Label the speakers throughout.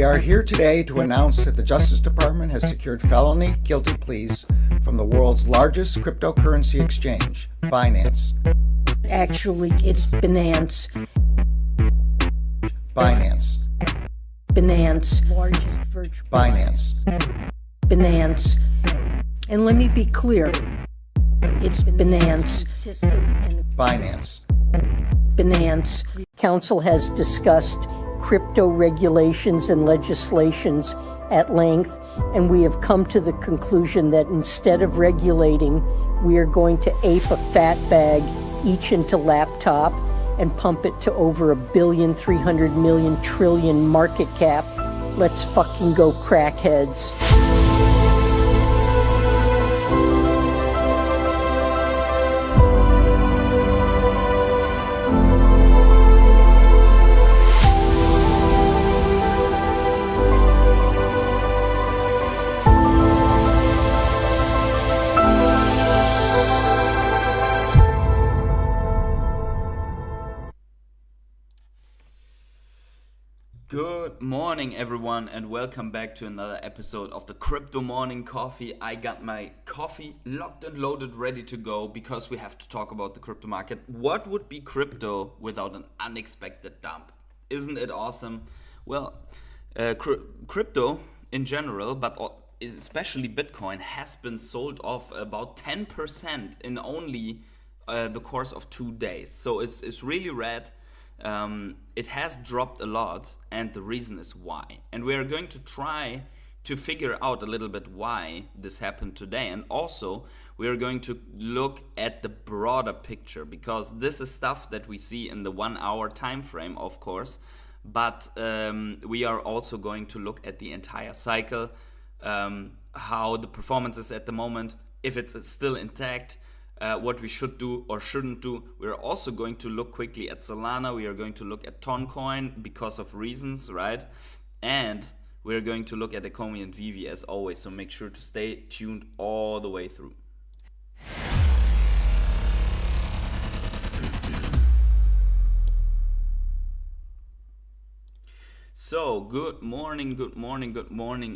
Speaker 1: We are here today to announce that the Justice Department has secured felony guilty pleas from the world's largest cryptocurrency exchange, Binance.
Speaker 2: Actually, it's Binance.
Speaker 1: Binance.
Speaker 2: Binance. Largest virtual.
Speaker 1: Binance.
Speaker 2: Binance. And let me be clear. It's Binance.
Speaker 1: Binance.
Speaker 2: Binance. Council has discussed crypto regulations and legislations at length, and we have come to the conclusion that instead of regulating, we are going to ape a fat bag each into laptop and pump it to over $1,300,000,000,000,000,000,000,000 market cap. Let's fucking go, crackheads.
Speaker 3: Good morning, everyone, and welcome back to another episode of the Crypto Morning Coffee. I got my coffee locked and loaded, ready to go, because we have to talk about the crypto market. What would be crypto without an unexpected dump? Isn't it awesome? Well, crypto in general, but especially Bitcoin, has been sold off about 10% in only the course of 2 days. So it's really rad. It has dropped a lot, and the reason is why. And we are going to try to figure out a little bit why this happened today. And also, we are going to look at the broader picture, because this is stuff that we see in the 1 hour time frame, of course. But we are also going to look at the entire cycle, how the performance is at the moment, if it's still intact, what we should do or shouldn't do. We're also going to look quickly at Solana. We are going to look at Toncoin because of reasons, right? And we're going to look at Ecomi and Veve as always. So make sure to stay tuned all the way through. So, good morning,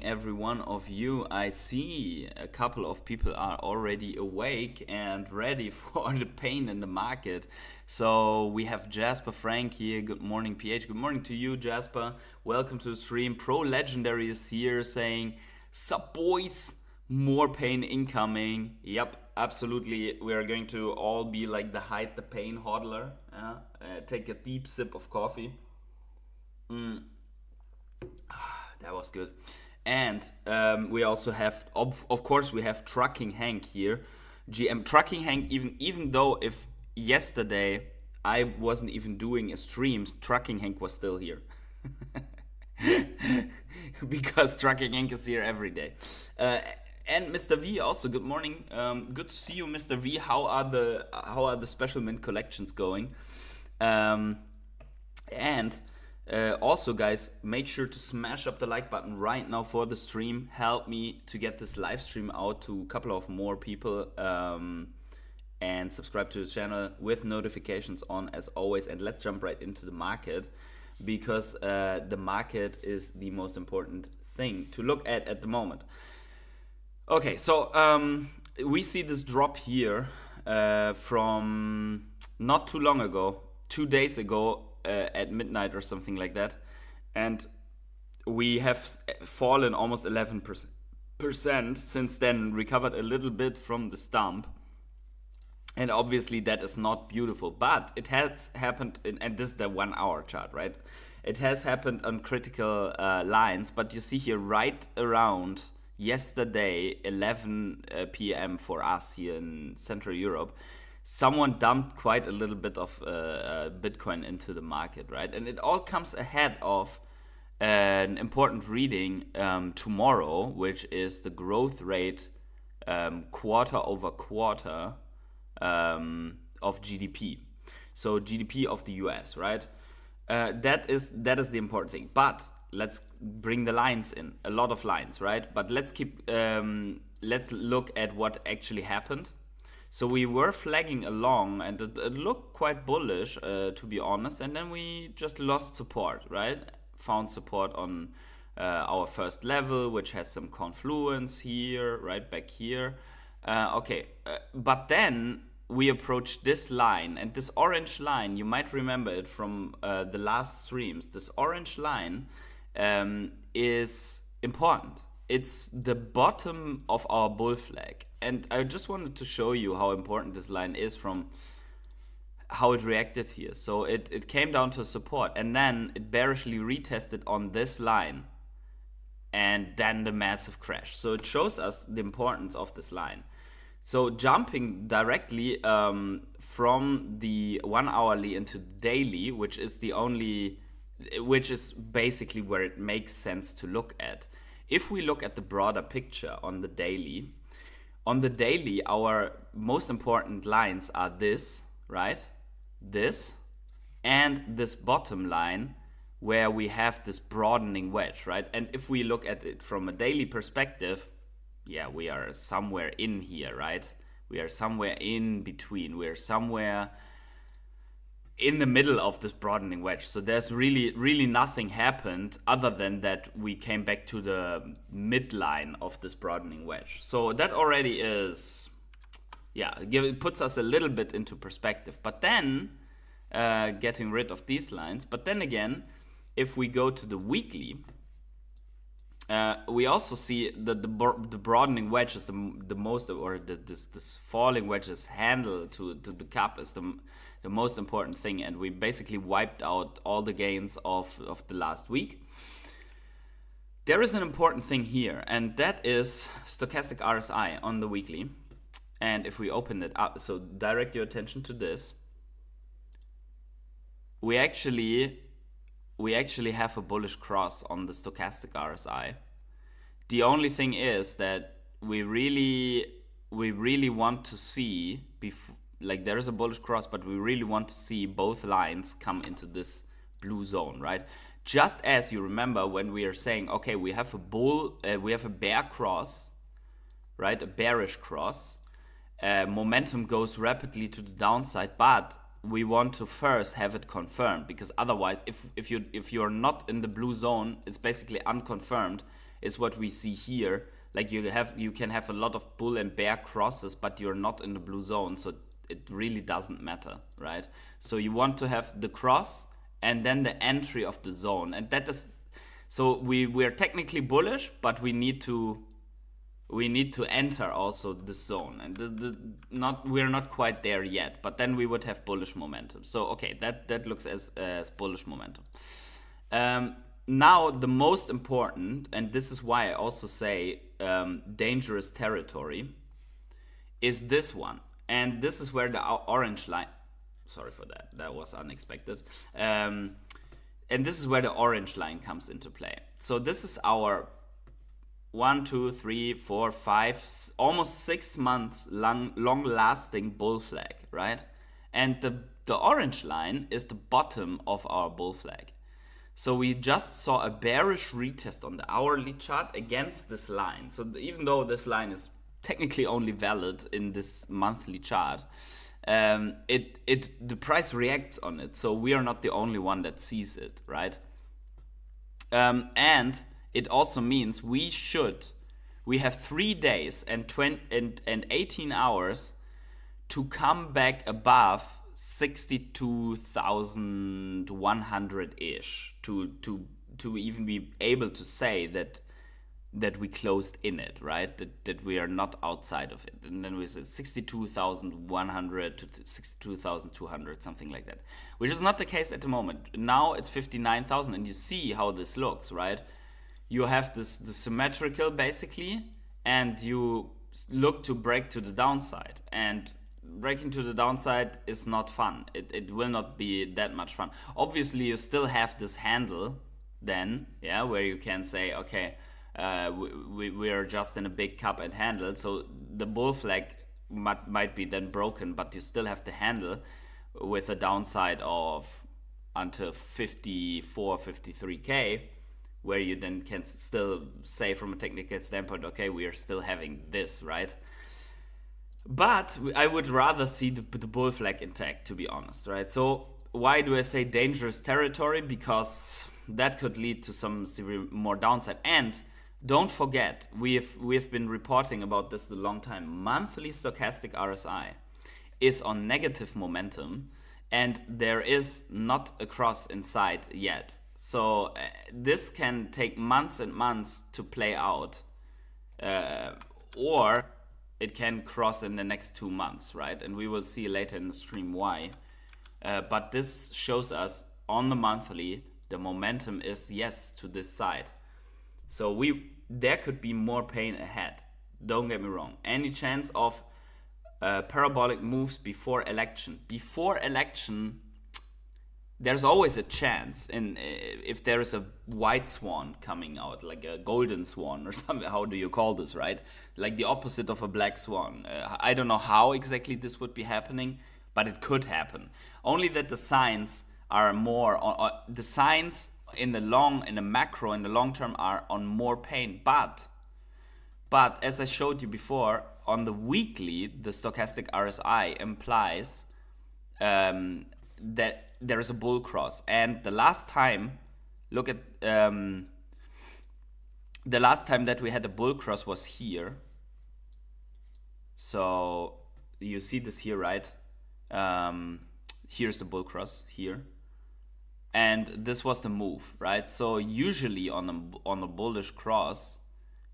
Speaker 3: every one of you. I see a couple of people are already awake and ready for the pain in the market. So, we have Jasper Frank here. Good morning, PH. Good morning to you, Jasper. Welcome to the stream. Pro Legendary is here saying, "Sup, boys? More pain incoming." Yep, absolutely. We are going to all be like the hide the pain hodler. Take a deep sip of coffee. That was good. And we also have, of course, we have Trucking Hank here. GM Trucking Hank, even though if yesterday I wasn't even doing a stream, Trucking Hank was still here. Because Trucking Hank is here every day. And Mr. V also, good morning. Good to see you, Mr. V. How are the Special Mint collections going? Also, guys, make sure to smash up the like button right now for the stream. Help me to get this live stream out to a couple of more people, and subscribe to the channel with notifications on as always. And let's jump right into the market, because the market is the most important thing to look at the moment. Okay, so we see this drop here from not too long ago, 2 days ago, at midnight or something like that, and we have fallen almost 11% since then, recovered a little bit from the stump, and obviously that is not beautiful, but it has happened and this is the 1 hour chart, right? It has happened on critical lines, but you see here right around yesterday 11 p.m. for us here in Central Europe, someone dumped quite a little bit of Bitcoin into the market, right? And it all comes ahead of an important reading tomorrow, which is the growth rate quarter over quarter of GDP. So GDP of the US, right? That is the important thing. But let's bring the lines in, a lot of lines, right? But let's look at what actually happened. So we were flagging along, and it looked quite bullish, to be honest. And then we just lost support, right? Found support on our first level, which has some confluence here, right back here. But then we approach this line, and this orange line, you might remember it from the last streams. This orange line is important. It's the bottom of our bull flag. And I just wanted to show you how important this line is from how it reacted here. So it came down to support, and then it bearishly retested on this line, and then the massive crash. So it shows us the importance of this line. So jumping directly from the 1 hourly into daily, which is basically where it makes sense to look at. If we look at the broader picture on the daily, our most important lines are this, right? This, and this bottom line where we have this broadening wedge, right? And if we look at it from a daily perspective, yeah, we are somewhere in here, right? We are somewhere in between. We're somewhere in the middle of this broadening wedge. So there's really nothing happened other than that we came back to the midline of this broadening wedge. So that already is, yeah, it puts us a little bit into perspective. But then, getting rid of these lines. But then again, if we go to the weekly, we also see that the broadening wedge is the most, or this falling wedge's handle to the cup is the most important thing, and we basically wiped out all the gains of the last week. There is an important thing here, and that is stochastic RSI on the weekly. And if we open it up, so direct your attention to this, we actually have a bullish cross on the stochastic RSI. The only thing is that we really want to see, like there is a bullish cross, but we really want to see both lines come into this blue zone, right? Just as you remember when we are saying, okay, we have a bear cross, right? A bearish cross. Momentum goes rapidly to the downside, but we want to first have it confirmed, because otherwise, if you're not in the blue zone, it's basically unconfirmed. Is what we see here. Like you can have a lot of bull and bear crosses, but you're not in the blue zone, so it really doesn't matter, right? So you want to have the cross and then the entry of the zone, and that is, so we're technically bullish, but we need to enter also this zone, and we're not quite there yet, but then we would have bullish momentum. So okay, that looks as bullish momentum. Now the most important, and this is why I also say dangerous territory, is this one, and this is where the orange line. Sorry for that was unexpected. And this is where the orange line comes into play. So this is our 1, 2, 3, 4, 5, almost 6 months long-lasting bull flag, right? And the orange line is the bottom of our bull flag. So we just saw a bearish retest on the hourly chart against this line. So even though this line is technically only valid in this monthly chart, the price reacts on it. So we are not the only one that sees it, right? And it also means we have 3 days and 18 hours to come back above 62,100-ish to even be able to say that we closed in it, right? That we are not outside of it. And then we said 62,100 to 62,200, something like that, which is not the case at the moment. Now it's 59,000, and you see how this looks, right? You have the symmetrical basically, and you look to break to the downside, and breaking to the downside is not fun. It will not be that much fun. Obviously, you still have this handle then, yeah, where you can say, okay, we are just in a big cup and handle, so the bull flag might be then broken, but you still have the handle with a downside of until 54, 53k, where you then can still say from a technical standpoint, okay, we are still having this, right? But I would rather see the bull flag intact, to be honest, right? So why do I say dangerous territory? Because that could lead to some severe more downside. And don't forget, we've been reporting about this a long time. Monthly stochastic RSI is on negative momentum, and there is not a cross inside yet. So this can take months and months to play out, or it can cross in the next 2 months, right? And we will see later in the stream why. But this shows us on the monthly, the momentum is yes to this side. So there could be more pain ahead. Don't get me wrong. Any chance of parabolic moves before election? Before election, there's always a chance. And if there is a white swan coming out, like a golden swan or something, how do you call this, right? Like the opposite of a black swan. I don't know how exactly this would be happening, but it could happen. Only that the signs are more the signs in the macro, in the long term, are on more pain. But as I showed you before, on the weekly, the stochastic RSI implies that there is a bull cross. And the last time, look at the last time that we had a bull cross was here. So you see this here, right? Here's the bull cross here. And this was the move, right? So usually on the bullish cross,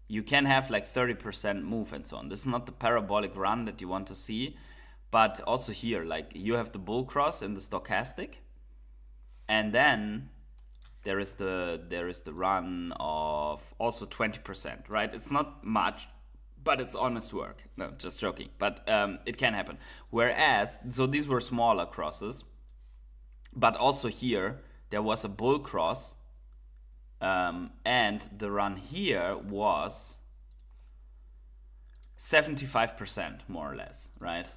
Speaker 3: you can have like 30% move and so on. This is not the parabolic run that you want to see, but also here, like you have the bull cross in the stochastic, and then there is the run of also 20%, right? It's not much, but it's honest work. No, just joking. But it can happen. Whereas, so these were smaller crosses, but also here there was a bull cross, and the run here was 75%, more or less, right?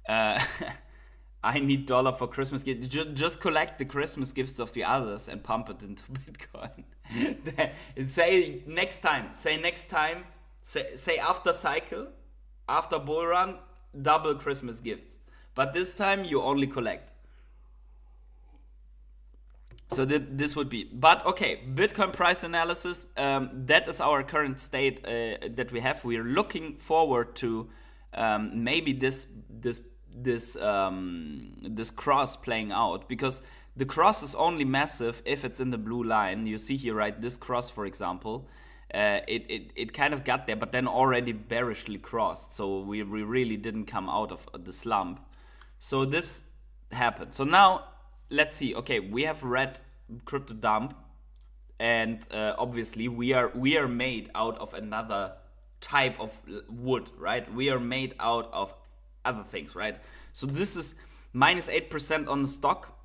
Speaker 3: I need dollar for Christmas gifts. Just collect the Christmas gifts of the others and pump it into Bitcoin. Say next time. Say after cycle, after bull run, double Christmas gifts. But this time you only collect. So this would be, but okay, Bitcoin price analysis. That is our current state that we have. We are looking forward to maybe this cross playing out, because the cross is only massive if it's in the blue line. You see here, right? This cross, for example, it kind of got there, but then already bearishly crossed. So we really didn't come out of the slump. So this happened. So now let's see. Okay, we have read crypto dump, and obviously we are made out of another type of wood, right? We are made out of other things, right? So this is minus 8% on the stock,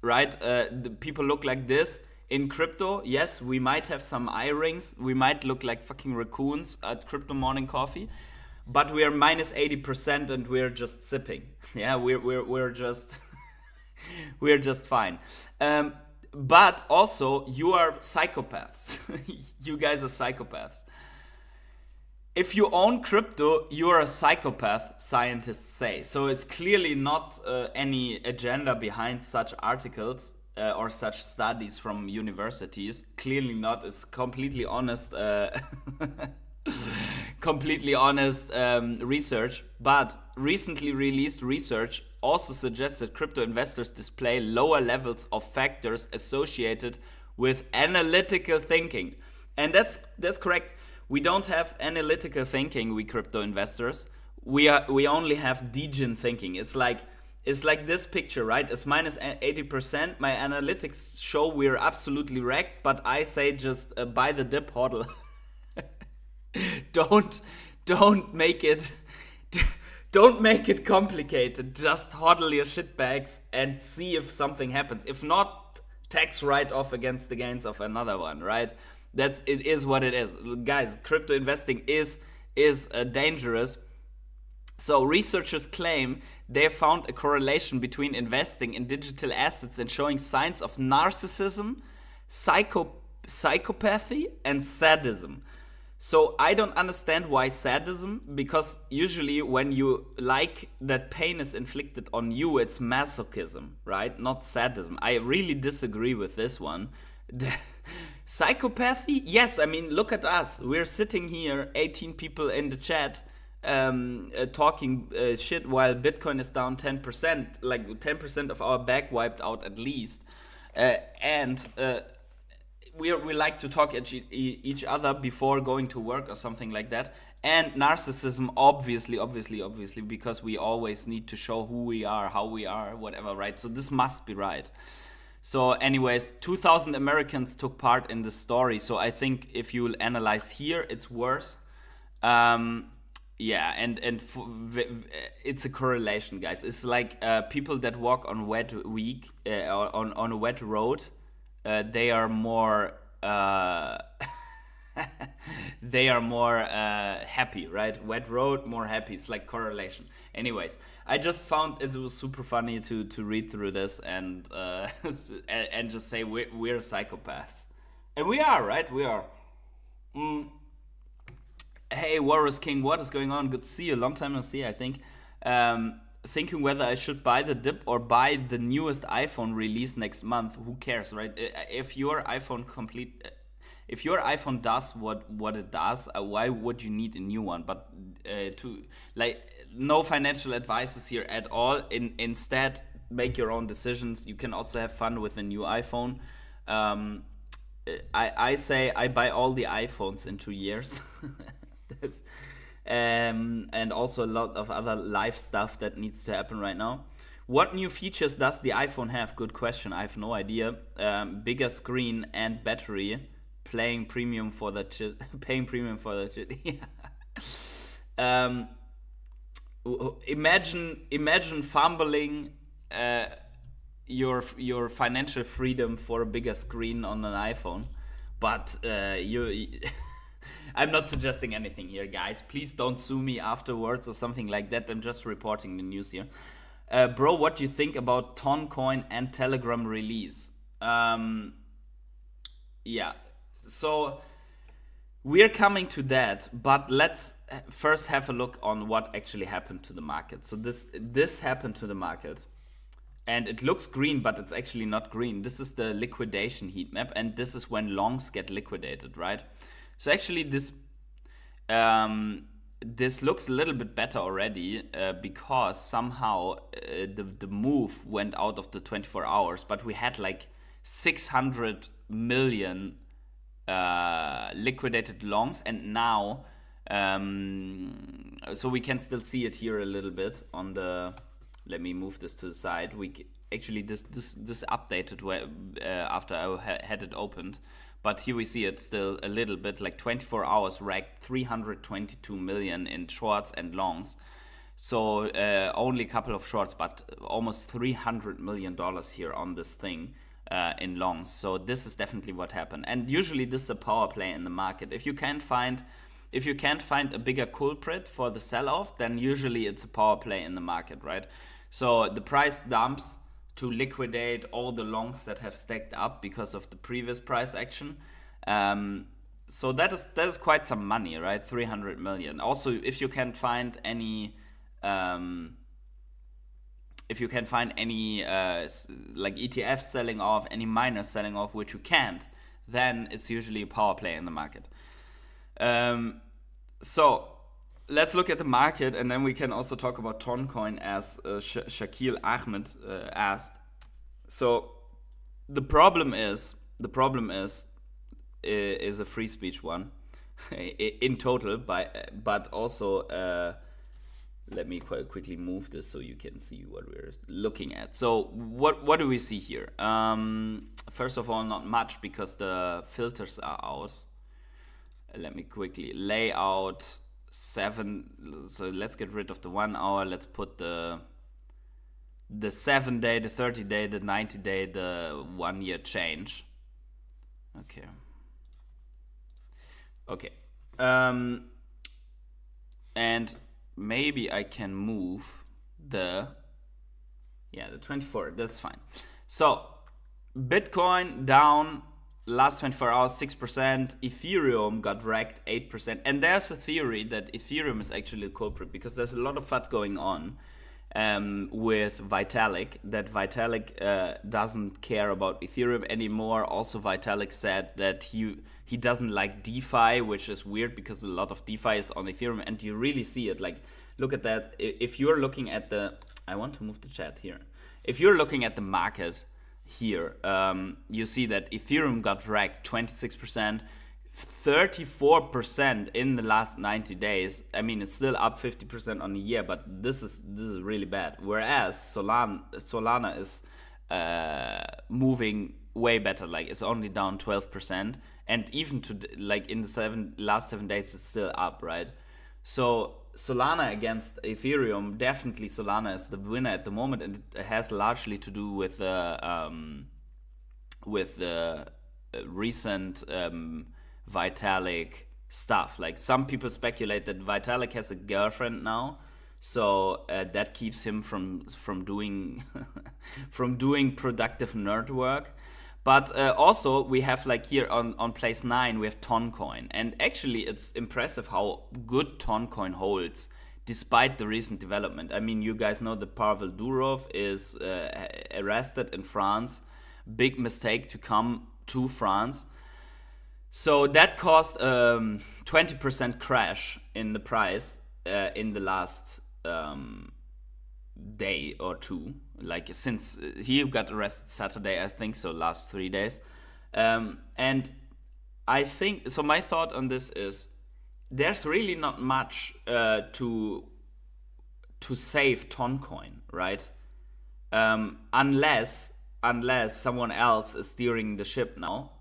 Speaker 3: right? The people look like this. In crypto, yes, we might have some eye rings. We might look like fucking raccoons at Crypto Morning Coffee, but we are minus 80% and we're just sipping. Yeah, we're just we're just fine. But also, you are psychopaths. You guys are psychopaths. If you own crypto, you are a psychopath, scientists say. So it's clearly not any agenda behind such articles or such studies from universities. Clearly not. It's completely honest, research. But recently released research also suggests that crypto investors display lower levels of factors associated with analytical thinking. And that's correct. We don't have analytical thinking, we crypto investors. We only have degen thinking. It's like this picture, right? It's minus 80%. My analytics show we're absolutely wrecked, but I say just buy the dip, hodl. Don't make it complicated. Just hodl your shit bags and see if something happens. If not, tax write-off against the gains of another one, right? It is what it is. Guys, crypto investing is dangerous. So researchers claim they found a correlation between investing in digital assets and showing signs of narcissism, psychopathy, and sadism. So I don't understand why sadism, because usually when you like that pain is inflicted on you, it's masochism, right? Not sadism. I really disagree with this one. Psychopathy? Yes, I mean, look at us. We're sitting here, 18 people in the chat, talking shit while Bitcoin is down 10%, like 10% of our back wiped out at least. And we like to talk at each other before going to work or something like that. And narcissism, obviously, because we always need to show who we are, how we are, whatever, right? So this must be right. So anyways, 2,000 Americans took part in this story. So I think if you will analyze here, it's worse. Yeah, and it's a correlation, guys. It's like people that walk on wet week on a wet road. They are more happy, right? Wet road, more happy. It's like correlation. Anyways, I just found it was super funny to read through this and and just say we're psychopaths, and we are, right? We are. Hey, Warriors King, what is going on? Good to see you. Long time no see, I think. Thinking whether I should buy the dip or buy the newest iPhone release next month. Who cares, right? If your iPhone does what it does, why would you need a new one? But no financial advice here at all. Instead, make your own decisions. You can also have fun with a new iPhone. I say I buy all the iPhones in 2 years. And also a lot of other life stuff that needs to happen right now. What new features does the iPhone have? Good question. I have no idea. Bigger screen and battery. Paying premium for the shit. Imagine fumbling your financial freedom for a bigger screen on an iPhone, but I'm not suggesting anything here, guys. Please don't sue me afterwards or something like that. I'm just reporting the news here. Bro, what do you think about Toncoin and Telegram release? Yeah, so we're coming to that, but let's first have a look on what actually happened to the market. So this happened to the market, and it looks green, but it's actually not green. This is the liquidation heat map, and this is when longs get liquidated, right? So actually this looks a little bit better already because somehow the move went out of the 24 hours, but we had like 600 million liquidated longs, and now so we can still see it here a little bit on the. Let me move this to the side. Actually this updated after I had it opened. But here we see it still a little bit, like 24 hours racked 322 million in shorts and longs. So only a couple of shorts, but almost $300 million here on this thing in longs. So this is definitely what happened. And usually this is a power play in the market. If you can't find a bigger culprit for the sell-off, then usually it's a power play in the market, right? So the price dumps to liquidate all the longs that have stacked up because of the previous price action. So that is quite some money, right? 300 million. Also, if you can find any like ETFs selling off, any miners selling off, which you can't, then it's usually a power play in the market. So let's look at the market, and then we can also talk about Toncoin, as Shakil Ahmed asked. So the problem is a free speech one in total, but also let me quite quickly move this so you can see what we're looking at. So what do we see here? First of all, not much because the filters are out. Let me quickly lay out 7. So let's get rid of the 1 hour. Let's put the 7 day, the 30 day, the 90 day, the 1 year change. Okay. And maybe I can move the 24. That's fine. So Bitcoin down last 24 hours 6%. Ethereum got wrecked 8%. And there's a theory that Ethereum is actually the culprit because there's a lot of FUD going on with Vitalik, that Vitalik doesn't care about Ethereum anymore. Also, Vitalik said that he doesn't like DeFi, which is weird because a lot of DeFi is on Ethereum, and you really see it. Like, look at that. If you're looking at the... I want to move the chat here. If you're looking at the market here, you see that Ethereum got wrecked 26%, 34% in the last 90 days. I mean, it's still up 50% on the year, but this is really bad. Whereas Solana is moving way better. Like, it's only down 12%, and even to like in the last 7 days, it's still up, right? So Solana against Ethereum, definitely Solana is the winner at the moment, and it has largely to do with the recent Vitalik stuff. Like, some people speculate that Vitalik has a girlfriend now, so that keeps him from doing from doing productive nerd work. But also we have, like, here on place 9 we have Toncoin, and actually it's impressive how good Toncoin holds despite the recent development. I mean, you guys know that Pavel Durov is arrested in France. Big mistake to come to France. So that caused 20% crash in the price in the last day or two. Like, since he got arrested Saturday, I think so, last 3 days. And I think, so my thought on this is, there's really not much to save Toncoin, right? Unless someone else is steering the ship now,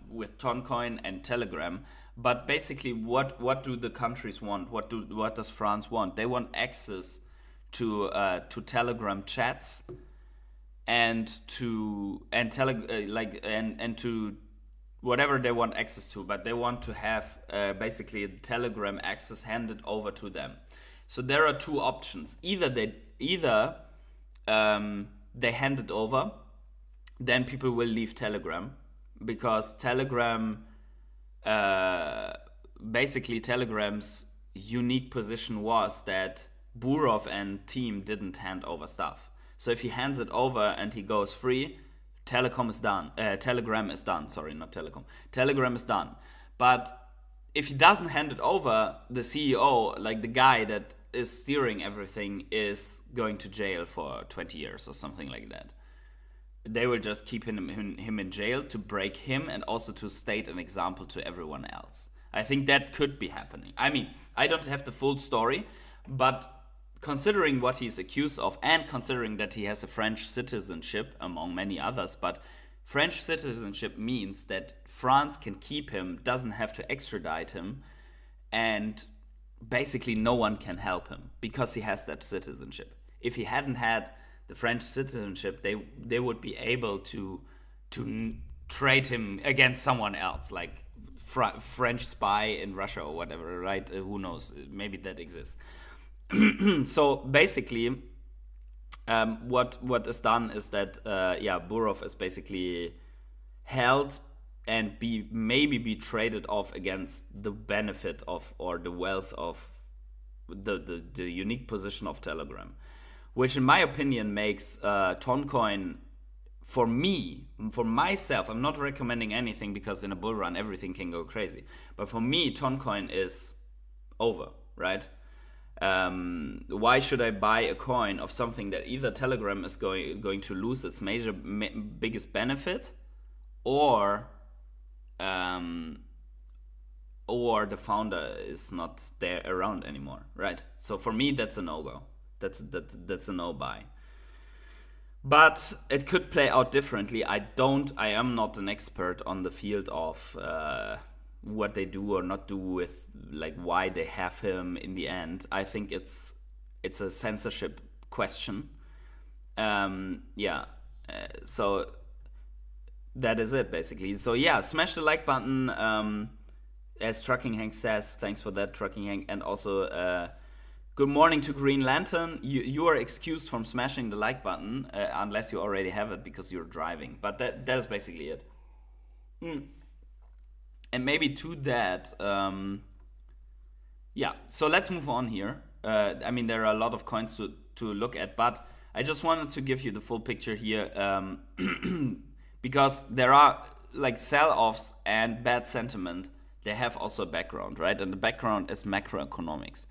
Speaker 3: with Toncoin and Telegram. But basically, what do the countries want? What does France want? They want access to Telegram chats and to whatever they want access to, but they want to have basically Telegram access handed over to them. So there are two options. Either they hand it over, then people will leave Telegram, because Telegram, basically Telegram's unique position was that Burov and team didn't hand over stuff. So if he hands it over and he goes free, Telegram is done. Telegram is done. Sorry, not Telecom. Telegram is done. But if he doesn't hand it over, the CEO, like the guy that is steering everything, is going to jail for 20 years or something like that. They will just keep him in jail to break him and also to state an example to everyone else. I think that could be happening. I mean, I don't have the full story, but considering what he's accused of, and considering that he has a French citizenship among many others, but French citizenship means that France can keep him, doesn't have to extradite him, and basically no one can help him because he has that citizenship. If he hadn't had the French citizenship, they would be able to trade him against someone else, like French spy in Russia or whatever, right? Who knows? Maybe that exists. So basically, what is done is that Burov is basically held and maybe be traded off against the benefit of, or the wealth of, the unique position of Telegram, which in my opinion makes Toncoin, for myself, I'm not recommending anything because in a bull run everything can go crazy, but for me Toncoin is over, right? Why should I buy a coin of something that either Telegram is going to lose its biggest benefit, or the founder is not there around anymore, right? So for me, that's a no-go. That's a no-buy. But it could play out differently. I am not an expert on the field of what they do or not do with, like, why they have him in the end. I think it's a censorship question. So that is it, basically. So yeah, smash the like button. As Trucking Hank says, thanks for that, Trucking Hank. And also, good morning to Green Lantern. You are excused from smashing the like button unless you already have it because you're driving. But that is basically it. And maybe to that, yeah. So let's move on here. I mean, there are a lot of coins to look at, but I just wanted to give you the full picture here, because there are like sell-offs and bad sentiment. They have also a background, right? And the background is macroeconomics.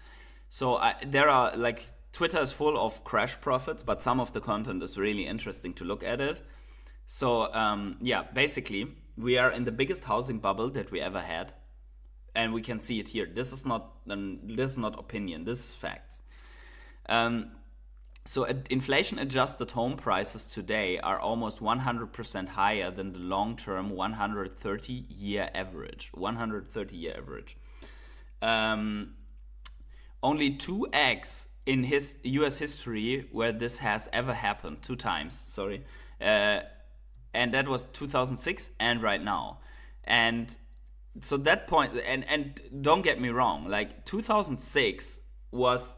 Speaker 3: So there are like Twitter is full of crash profits, but some of the content is really interesting to look at it. So yeah, basically we are in the biggest housing bubble that we ever had, and we can see it here. This is not opinion. This is facts. So inflation adjusted home prices today are almost 100% higher than the long-term 130-year average. 130-year average. Only 2x in US history where this has ever happened. 2 times, sorry. And that was 2006 and right now. And so that point, and don't get me wrong, like 2006 was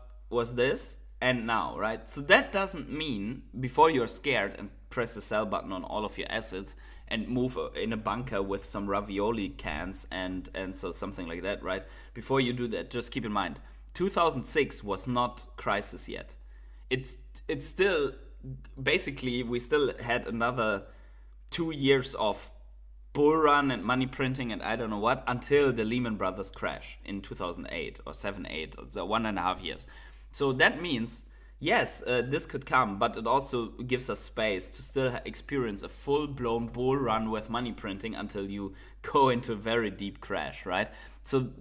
Speaker 3: this, and now, right? So that doesn't mean before you're scared and press the sell button on all of your assets and move in a bunker with some ravioli cans and so something like that, right? Before you do that, just keep in mind, 2006 was not crisis yet. It's still, basically, we still had another 2 years of bull run and money printing and I don't know what until the Lehman Brothers crash in 2008 or 7-8, so 1.5 years. So that means, yes, this could come, but it also gives us space to still experience a full-blown bull run with money printing until you go into a very deep crash, right? So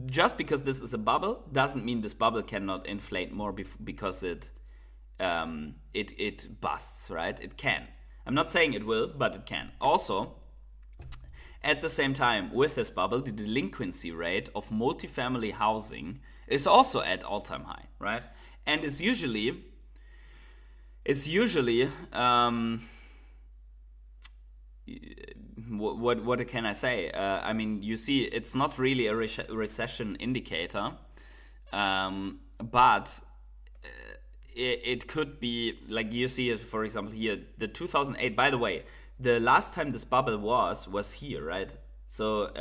Speaker 3: just because this is a bubble doesn't mean this bubble cannot inflate more because it busts, right? It can. I'm not saying it will, but it can. Also, at the same time, with this bubble, the delinquency rate of multifamily housing is also at all-time high, right? And it's usually what can I say? I mean, you see, it's not really a recession indicator, but it could be, like you see it, for example, here, the 2008, by the way, the last time this bubble was here, right? So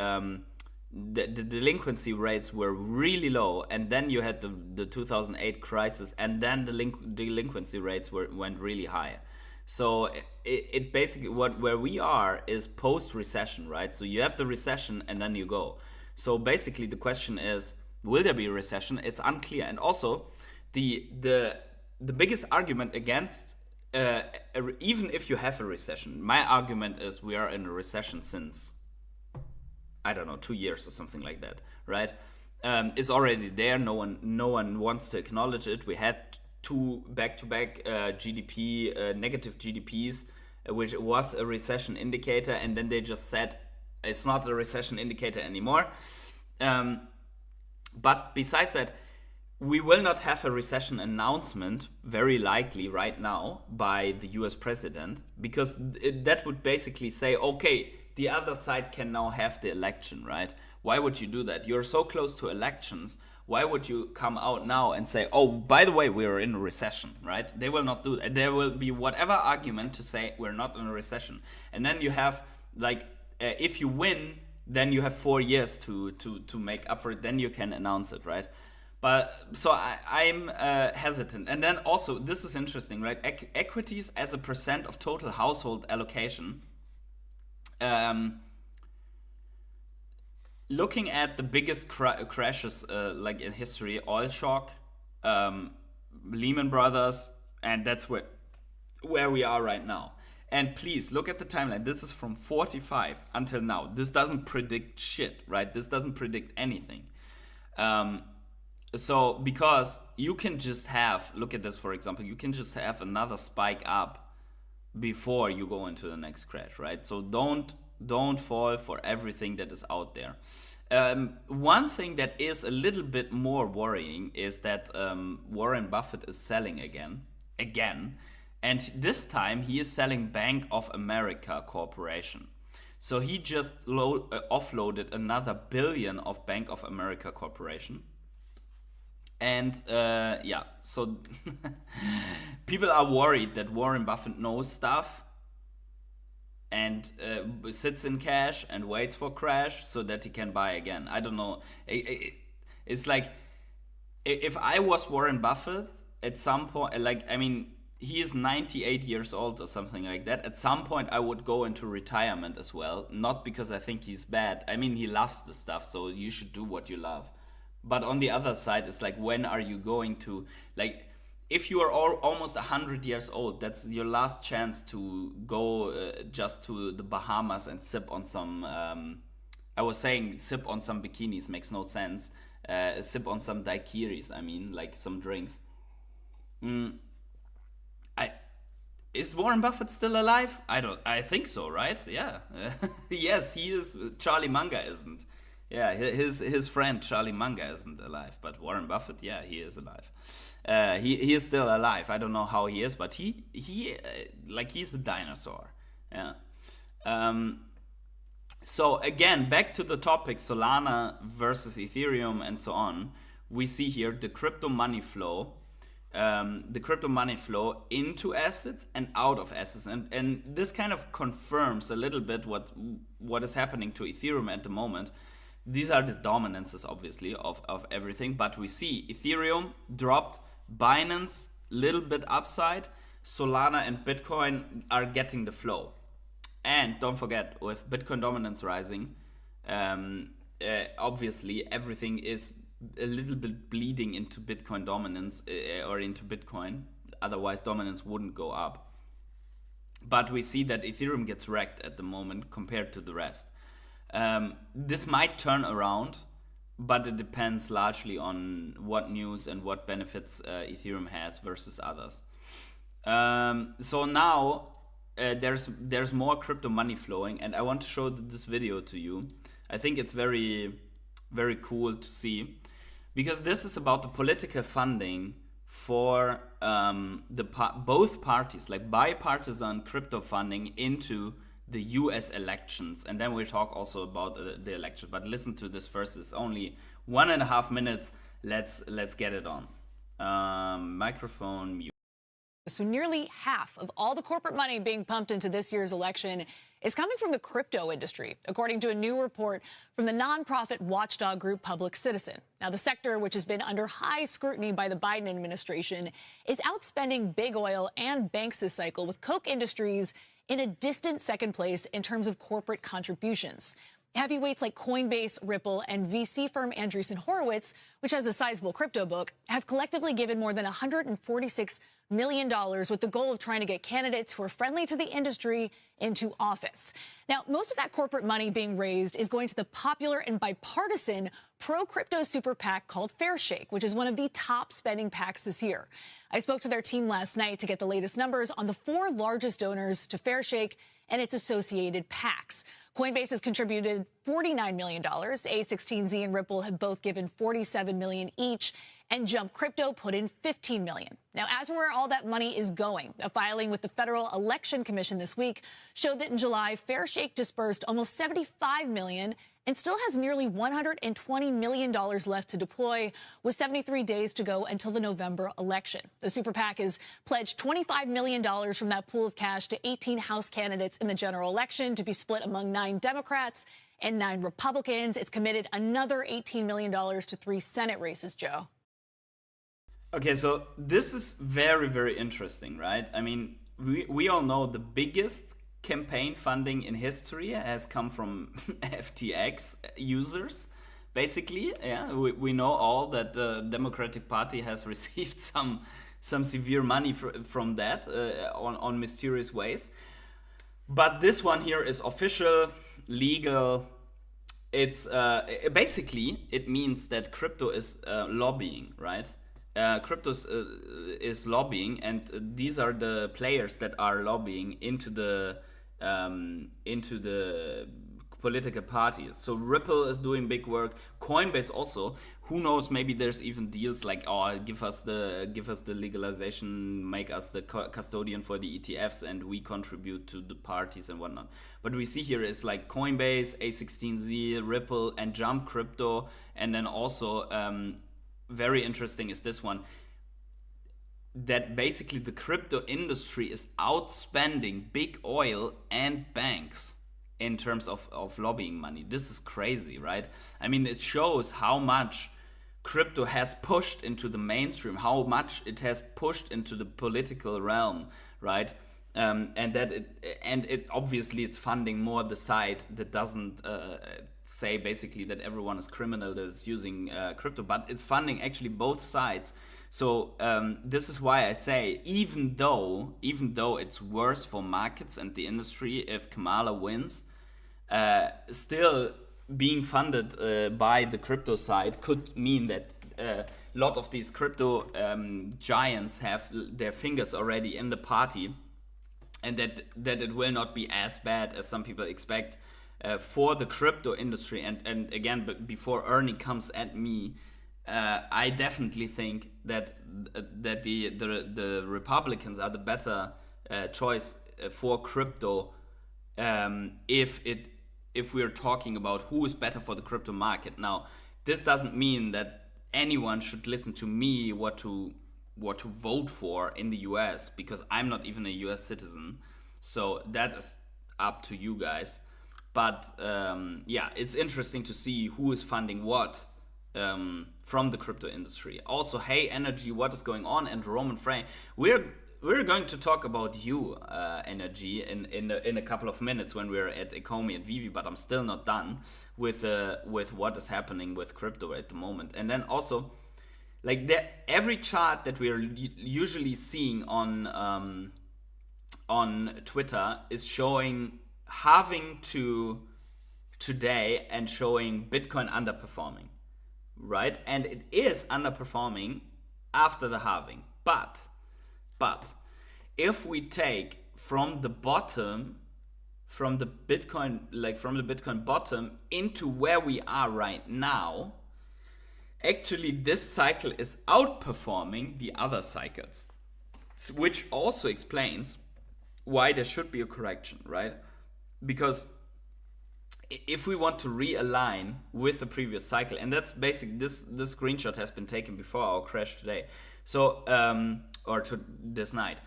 Speaker 3: the delinquency rates were really low, and then you had the 2008 crisis, and then the delinquency rates went really high. So it basically, where we are is post-recession, right? So you have the recession and then you go. So basically the question is, will there be a recession? It's unclear. And also the biggest argument against even if you have a recession, my argument is we are in a recession since, I don't know, 2 years or something like that, right? It's already there. No one wants to acknowledge it. We had 2 back-to-back negative GDPs, which was a recession indicator, and then they just said it's not a recession indicator anymore. But besides that, we will not have a recession announcement, very likely right now, by the US president, because that would basically say, okay, the other side can now have the election, right? Why would you do that? You're so close to elections. Why would you come out now and say, oh, by the way, we're in a recession, right? They will not do that. There will be whatever argument to say we're not in a recession. And then you have, like, if you win, then you have 4 years to make up for it. Then you can announce it, right? But so I'm hesitant. And then also, this is interesting, right? Equities as a percent of total household allocation. Looking at the biggest crashes like in history, oil shock, Lehman Brothers, and that's where we are right now. And please look at the timeline. This is from 45 until now. This doesn't predict shit, right? This doesn't predict anything. So because you can just have, look at this, for example, you can just have another spike up before you go into the next crash, right? So don't fall for everything that is out there. One thing that is a little bit more worrying is that Warren Buffett is selling again, and this time he is selling Bank of America Corporation. So he just offloaded another $1 billion of Bank of America Corporation. And yeah, so people are worried that Warren Buffett knows stuff and sits in cash and waits for crash so that he can buy again. I don't know. It's like, if I was Warren Buffett at some point, like, I mean, he is 98 years old or something like that. At some point, I would go into retirement as well. Not because I think he's bad. I mean, he loves the stuff, so you should do what you love. But on the other side, it's like, when are you going to, like, if you are almost 100 years old, that's your last chance to go just to the Bahamas and sip on some, I was saying sip on some bikinis, makes no sense. Sip on some daiquiris, I mean, like some drinks. Is Warren Buffett still alive? I think so, right? Yeah. Yes, he is. Charlie Munger isn't. Yeah, his friend Charlie Munger isn't alive, but Warren Buffett, yeah, he is alive. He is still alive. I don't know how he is, but he like, he's a dinosaur. Yeah. So again, back to the topic, Solana versus Ethereum and so on. We see here the crypto money flow. The crypto money flow into assets and out of assets, and this kind of confirms a little bit what is happening to Ethereum at the moment. These are the dominances, obviously, of everything, but we see Ethereum dropped, Binance little bit upside, Solana and Bitcoin are getting the flow. And don't forget, with Bitcoin dominance rising, obviously everything is a little bit bleeding into Bitcoin dominance, or into Bitcoin. Otherwise, dominance wouldn't go up. But we see that Ethereum gets wrecked at the moment compared to the rest. This might turn around, but it depends largely on what news and what benefits Ethereum has versus others. So now there's more crypto money flowing, and I want to show this video to you. I think it's very, very cool to see, because this is about the political funding for both parties, like bipartisan crypto funding into the US elections. And then we'll talk also about the election. But listen to this first. It's only 1.5 minutes. Let's get it on. Microphone mute.
Speaker 4: So nearly half of all the corporate money being pumped into this year's election is coming from the crypto industry, according to a new report from the nonprofit watchdog group Public Citizen. Now, the sector, which has been under high scrutiny by the Biden administration, is outspending big oil and banks this cycle, with Koch Industries in a distant second place in terms of corporate contributions. Heavyweights like Coinbase, Ripple, and VC firm Andreessen Horowitz, which has a sizable crypto book, have collectively given more than $146 million with the goal of trying to get candidates who are friendly to the industry into office. Now, most of that corporate money being raised is going to the popular and bipartisan pro-crypto super PAC called Fairshake, which is one of the top spending PACs this year. I spoke to their team last night to get the latest numbers on the 4 largest donors to Fairshake and its associated PACs. Coinbase has contributed $49 million. A16Z and Ripple have both given $47 million each, and Jump Crypto put in $15 million. Now, as for where all that money is going, a filing with the Federal Election Commission this week showed that in July, Fairshake disbursed almost $75 million and still has nearly $120 million left to deploy, with 73 days to go until the November election. The super PAC has pledged $25 million from that pool of cash to 18 House candidates in the general election, to be split among 9 Democrats and 9 Republicans. It's committed another $18 million to 3 Senate races, Joe.
Speaker 3: Okay, so this is very, very interesting, right? I mean, we all know the biggest campaign funding in history has come from FTX users, basically. Yeah, we know all that the Democratic Party has received some severe money from that on mysterious ways. But this one here is official, legal. It's basically, it means that crypto is lobbying, right? Crypto is lobbying, and these are the players that are lobbying into the political parties. So Ripple is doing big work. Coinbase also. Who knows? Maybe there's even deals like, oh, give us the legalization, make us the custodian for the ETFs, and we contribute to the parties and whatnot. But we see here is like Coinbase, A16Z, Ripple, and Jump Crypto, and then also very interesting is this one. that basically the crypto industry is outspending big oil and banks in terms of lobbying money. This is crazy, right? I mean, it shows how much crypto has pushed into the mainstream, how much it has pushed into the political realm, right? And that it obviously it's funding more the side that doesn't say basically that everyone is criminal that is using crypto, but it's funding actually both sides. So this is why I say, even though it's worse for markets and the industry if Kamala wins, still being funded by the crypto side could mean that a lot of these crypto giants have their fingers already in the party, and that it will not be as bad as some people expect for the crypto industry. And again, but before Ernie comes at me, I definitely think that the Republicans are the better choice for crypto if we're talking about who is better for the crypto market. Now, this doesn't mean that anyone should listen to me what to vote for in the US, because I'm not even a US citizen. So that is up to you guys. But yeah, it's interesting to see who is funding what from the crypto industry. Also, hey Energy, what is going on? And Roman Frey, we're going to talk about you, Energy, in a couple of minutes when we're at Ecomi and Veve, but I'm still not done with what is happening with crypto at the moment. And then also, like every chart that we're usually seeing on Twitter is showing halving to today and showing Bitcoin underperforming, right? And it is underperforming after the halving. But if we take from the bottom, from the Bitcoin bottom into where we are right now, actually this cycle is outperforming the other cycles, which also explains why there should be a correction, right? Because if we want to realign with the previous cycle, and that's basic, this screenshot has been taken before our crash today, so or to this night,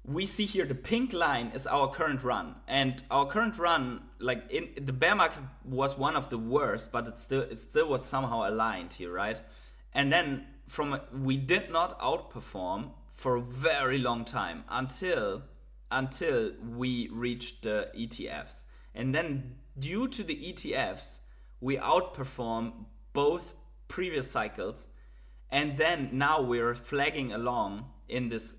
Speaker 3: we see here the pink line is our current run, and our current run, like in the bear market, was one of the worst, but it still was somehow aligned here, right? And then we did not outperform for a very long time until we reached the ETFs, and then due to the ETFs we outperform both previous cycles, and then now we're flagging along in this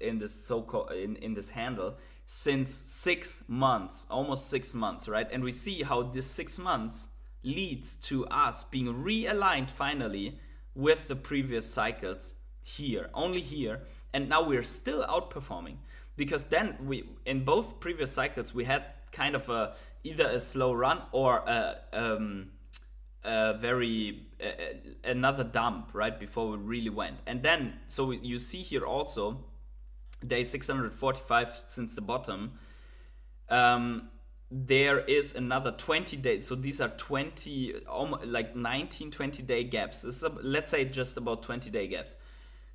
Speaker 3: handle since 6 months, almost 6 months, right? And we see how this 6 months leads to us being realigned finally with the previous cycles here, only here, and now we're still outperforming, because then in both previous cycles we had kind of either a slow run or another dump right before we really went. And then so you see here also day 645 since the bottom, there is another 20 days, so these are 20 20 day gaps. This is let's say just about 20-day gaps.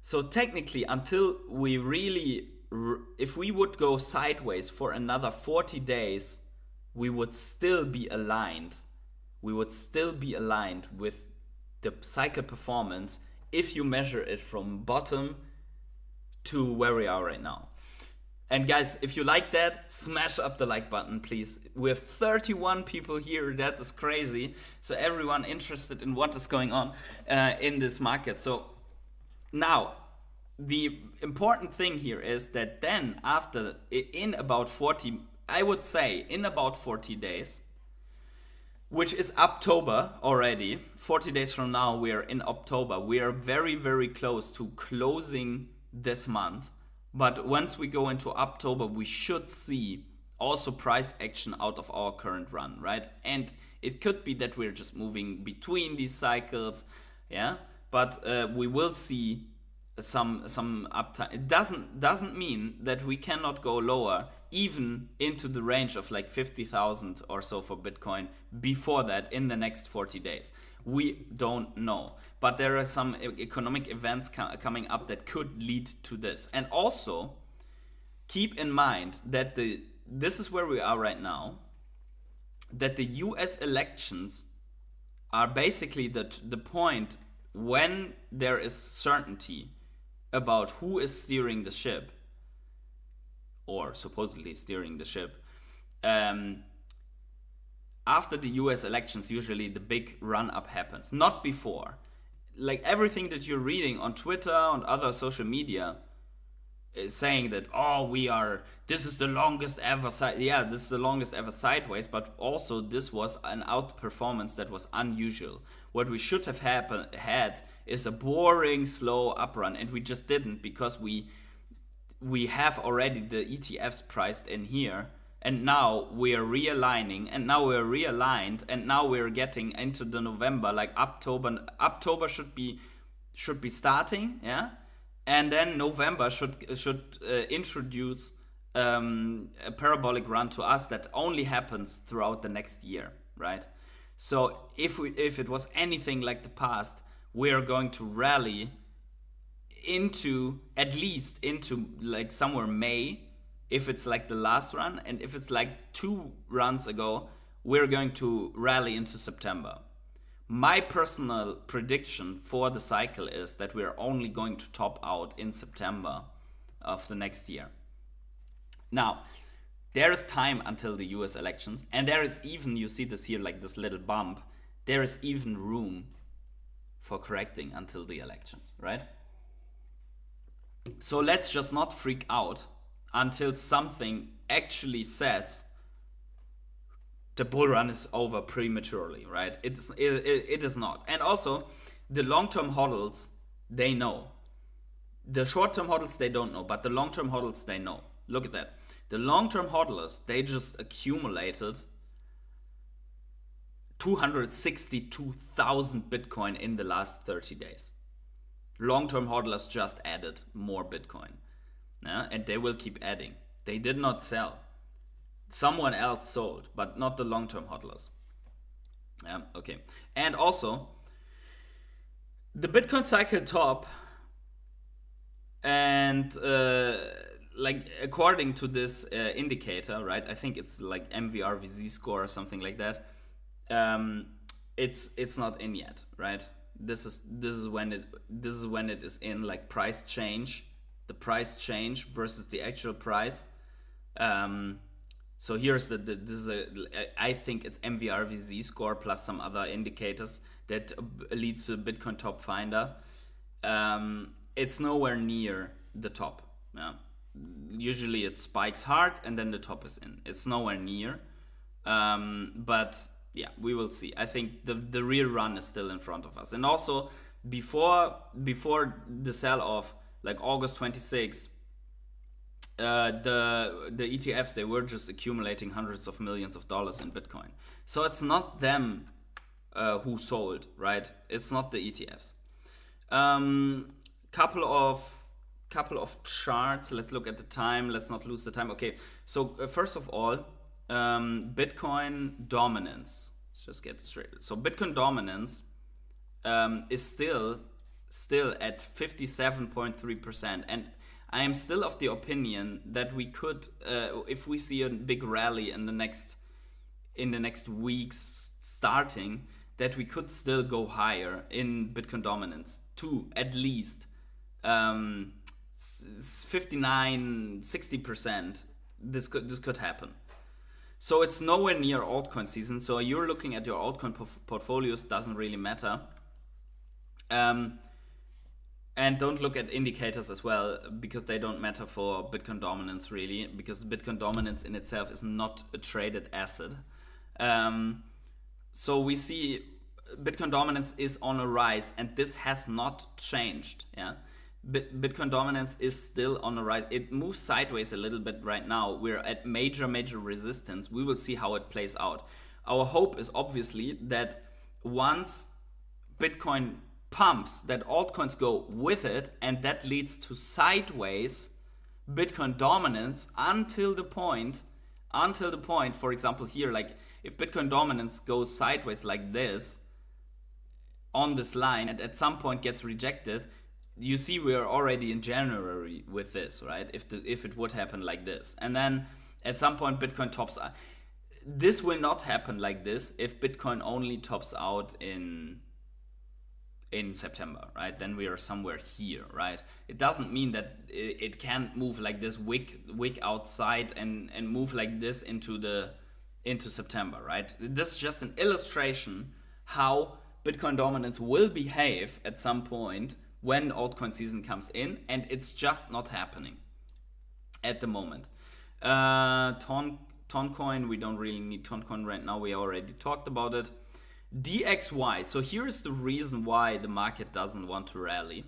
Speaker 3: So technically, until we really, if we would go sideways for another 40 days, we would still be aligned. We would still be aligned with the cycle performance if you measure it from bottom to where we are right now. And guys, if you like that, smash up the like button, please. We have 31 people here. That is crazy. So everyone interested in what is going on in this market. So now, the important thing here is that then after, in about 40, I would say in about 40 days, which is October already, 40 days from now, we are in October. We are very, very close to closing this month. But once we go into October, we should see also price action out of our current run, right? And it could be that we're just moving between these cycles, yeah? But we will see some uptime. It doesn't mean that we cannot go lower, even into the range of like 50,000 or so for Bitcoin before that in the next 40 days. We don't know, but there are some economic events coming up that could lead to this. And also keep in mind that this is where we are right now, that the US elections are basically the point when there is certainty about who is steering the ship, or supposedly steering the ship. After the US elections, usually the big run-up happens, not before. Like everything that you're reading on Twitter, on other social media, is saying that, this is the longest ever this is the longest ever sideways, but also this was an outperformance that was unusual. What we should have had is a boring, slow uprun, and we just didn't, because we have already the ETFs priced in here, and now we are realigning, and now we're realigned, and now we're getting into the November, like October should be starting, yeah, and then November should introduce a parabolic run to us that only happens throughout the next year, right? So if it was anything like the past, we're going to rally at least into like somewhere May, if it's like the last run, and if it's like 2 runs ago, we're going to rally into September. My personal prediction for the cycle is that we're only going to top out in September of the next year. Now, there is time until the US elections, and there is even, you see this here, like this little bump, there is even room for correcting until the elections, right? So let's just not freak out until something actually says the bull run is over prematurely, right? It is not. And also, the long-term hodlers, they know. The short-term hodlers, they don't know, but the long-term hodlers, they know. Look at that. The long-term hodlers, they just accumulated 262,000 Bitcoin in the last 30 days. Long-term hodlers just added more Bitcoin. Yeah? And they will keep adding. They did not sell. Someone else sold, but not the long-term hodlers. Okay. And also, the Bitcoin cycle top, and like according to this indicator, right? I think it's like MVRVZ score or something like that. It's not in yet, right? This is when it is in, like price change, the price change versus the actual price. So here's I think it's MVRVZ score plus some other indicators that leads to Bitcoin top finder. It's nowhere near the top. Yeah. Usually it spikes hard and then the top is in. It's nowhere near. But yeah, we will see. I think the real run is still in front of us. And also before the sell-off, like August 26th, the ETFs, they were just accumulating hundreds of millions of dollars in Bitcoin. So it's not them who sold, right? It's not the ETFs. Couple of charts. Let's look at the time. Let's not lose the time. Okay, so first of all, Bitcoin dominance. Let's just get this straight. So Bitcoin dominance is still at 57.3%, and I am still of the opinion that we could, if we see a big rally in the next weeks starting, that we could still go higher in Bitcoin dominance to at least 59-60%. This could happen. So it's nowhere near altcoin season. So you're looking at your altcoin portfolios, doesn't really matter. And don't look at indicators as well, because they don't matter for Bitcoin dominance really, because Bitcoin dominance in itself is not a traded asset. So we see Bitcoin dominance is on a rise, and this has not changed. Yeah, Bitcoin dominance is still on a rise. It moves sideways a little bit right now. We're at major resistance. We will see how it plays out. Our hope is obviously that once Bitcoin pumps, that altcoins go with it, and that leads to sideways Bitcoin dominance until the point, for example, here, like if Bitcoin dominance goes sideways like this on this line and at some point gets rejected, you see we are already in January with this, right? If it would happen like this, and then at some point Bitcoin tops out. This will not happen like this if Bitcoin only tops out in September, right? Then we are somewhere here, right? It doesn't mean that it can't move like this wick outside and move like this into September, right? This is just an illustration how Bitcoin dominance will behave at some point when altcoin season comes in, and it's just not happening at the moment. Toncoin, we don't really need Toncoin right now. We already talked about it. DXY. So here's the reason why the market doesn't want to rally,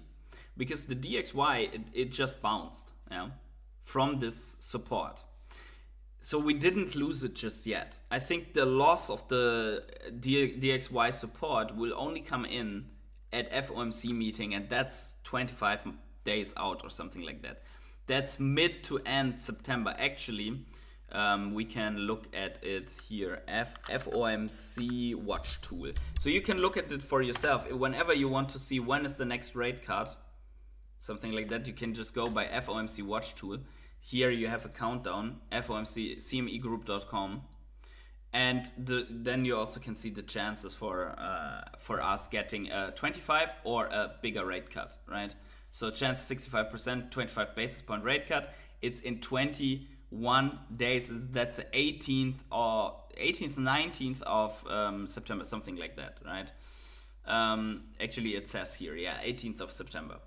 Speaker 3: because the DXY it just bounced, yeah, from this support. So we didn't lose it just yet. I think the loss of the DXY support will only come in at FOMC meeting, and that's 25 days out or something like that. That's mid to end September. Actually, we can look at it here, FOMC watch tool. So you can look at it for yourself. Whenever you want to see when is the next rate cut, something like that, you can just go by FOMC watch tool. Here you have a countdown, FOMC cmegroup.com. And then you also can see the chances for us getting a 25 or a bigger rate cut, right? So chance 65%, 25 basis point rate cut. It's in 21 days. That's the 18th or 18th, 19th of September, something like that, right? Actually, it says here, yeah, 18th of September.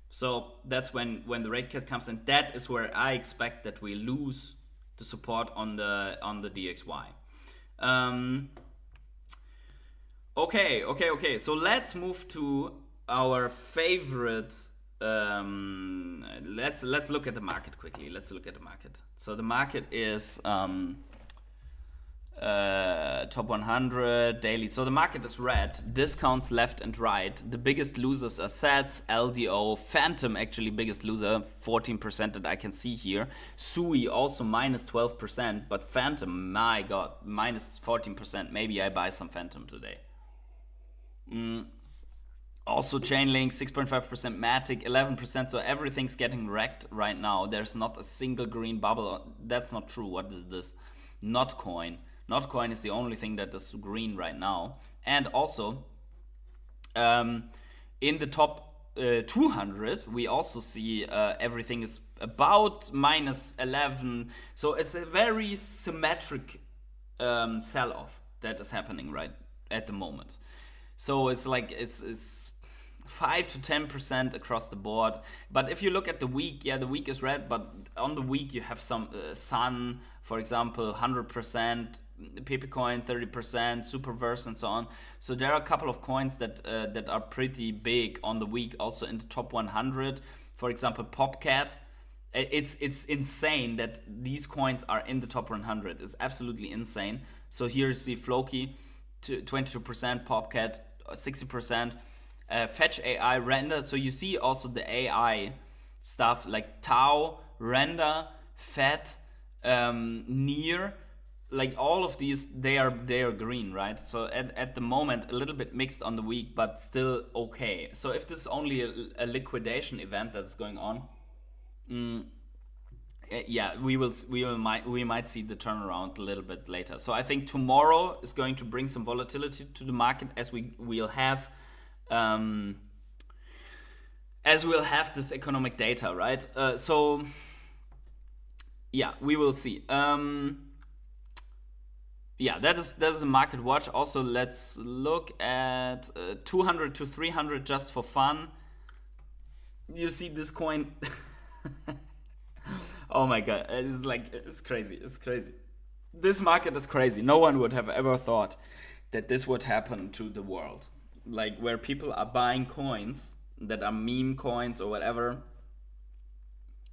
Speaker 3: So that's when the rate cut comes, and that is where I expect that we lose the support on the DXY. Okay. So let's move to our favorite. Let's look at the market quickly. Let's look at the market. So the market is top 100 daily. So the market is red. Discounts left and right. The biggest losers are Sats, LDO, Phantom actually biggest loser, 14% that I can see here. Sui also minus 12%, but Phantom, my god, minus 14%. Maybe I buy some Phantom today. Also Chainlink, 6.5%, Matic, 11%. So everything's getting wrecked right now. There's not a single green bubble. That's not true. What is this? Notcoin. Notcoin is the only thing that is green right now. And also, in the top 200, we also see everything is about minus 11. So it's a very symmetric sell-off that is happening right at the moment. So it's like it's 5 to 10% across the board. But if you look at the week, yeah, the week is red. But on the week you have some Sun, for example, 100%. Pepecoin 30%, Superverse, and so on. So there are a couple of coins that are pretty big on the week, also in the top 100. For example, Popcat. It's insane that these coins are in the top 100. It's absolutely insane. So here's the Floki, 22%, Popcat 60%, Fetch AI, Render. So you see also the AI stuff like Tau, Render, Fat, Near. Like all of these, they are green, right? So at the moment, a little bit mixed on the week, but still okay. So if this is only a liquidation event that's going on, yeah, we might see the turnaround a little bit later. So I think tomorrow is going to bring some volatility to the market as we'll have this economic data, right? So yeah, we will see. Yeah, that is a market watch. Also, let's look at 200 to 300 just for fun. You see this coin? Oh my god, it's crazy. It's crazy. This market is crazy. No one would have ever thought that this would happen to the world. Like where people are buying coins that are meme coins or whatever.